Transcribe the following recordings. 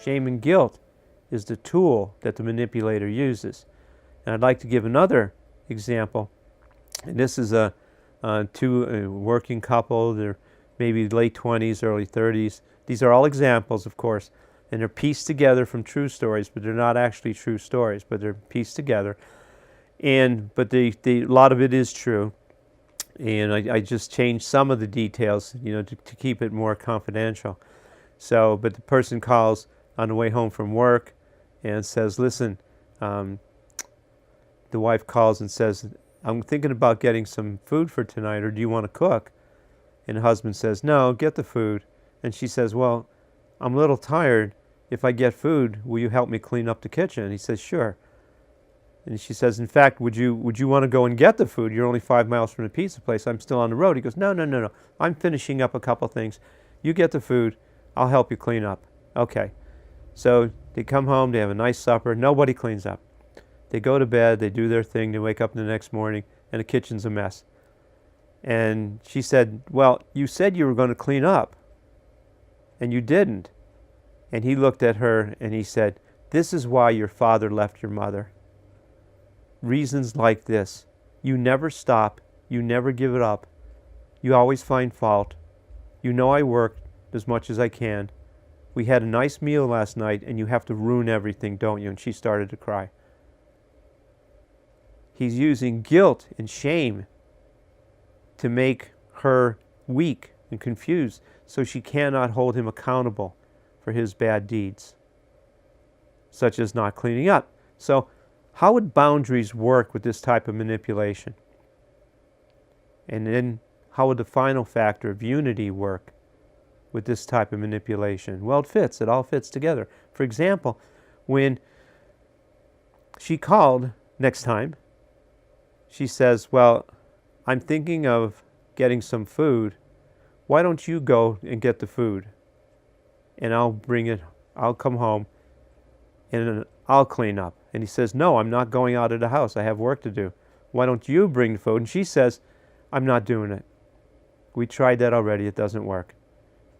Shame and guilt is the tool that the manipulator uses. And I'd like to give another example. And this is a working couple. They're maybe late 20s, early 30s. These are all examples, of course, and they're pieced together from true stories, but they're not actually true stories, but they're pieced together. But a lot of it is true. And I just changed some of the details, to keep it more confidential. So, but the person calls on the way home from work and says, listen, the wife calls and says, I'm thinking about getting some food for tonight, or do you want to cook? And the husband says, no, get the food. And she says, well, I'm a little tired. If I get food, will you help me clean up the kitchen? And he says, sure. And she says, in fact, would you want to go and get the food? You're only 5 miles from the pizza place. I'm still on the road. He goes, no. I'm finishing up a couple things. You get the food. I'll help you clean up. Okay. So they come home. They have a nice supper. Nobody cleans up. They go to bed. They do their thing. They wake up the next morning, and the kitchen's a mess. And she said, well, you said you were going to clean up, and you didn't. And he looked at her, and he said, this is why your father left your mother. Reasons like this. You never stop. You never give it up. You always find fault. You know I worked as much as I can. We had a nice meal last night, and you have to ruin everything, don't you? And she started to cry. He's using guilt and shame to make her weak and confused, so she cannot hold him accountable for his bad deeds, such as not cleaning up. So, how would boundaries work with this type of manipulation? And then, how would the final factor of unity work with this type of manipulation? Well, it all fits together. For example, when she called next time, she says, well, I'm thinking of getting some food. Why don't you go and get the food? And I'll bring it, I'll come home, and I'll clean up. And he says, no, I'm not going out of the house. I have work to do. Why don't you bring the food? And she says, I'm not doing it. We tried that already. It doesn't work.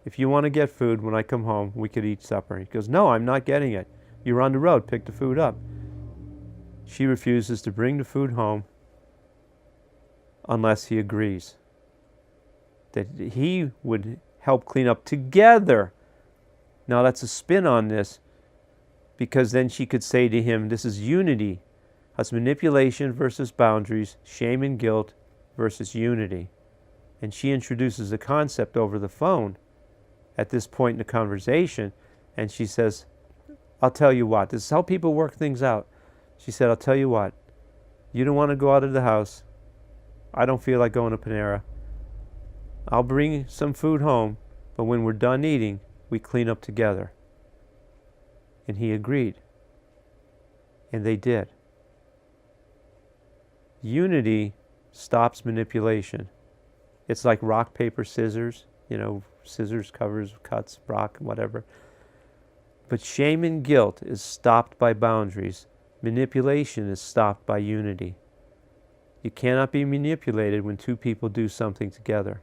If you want to get food when I come home, we could eat supper. He goes, no, I'm not getting it. You're on the road. Pick the food up. She refuses to bring the food home unless he agrees that he would help clean up together. Now that's a spin on this, because then she could say to him, this is unity. That's manipulation versus boundaries, shame and guilt versus unity. And she introduces the concept over the phone at this point in the conversation, and she says, I'll tell you what, this is how people work things out. She said, I'll tell you what, you don't want to go out of the house. I don't feel like going to Panera. I'll bring some food home, but when we're done eating, we clean up together. And he agreed. And they did. Unity stops manipulation. It's like rock, paper, scissors. Scissors covers, cuts, rock, whatever. But shame and guilt is stopped by boundaries. Manipulation is stopped by unity. You cannot be manipulated when two people do something together.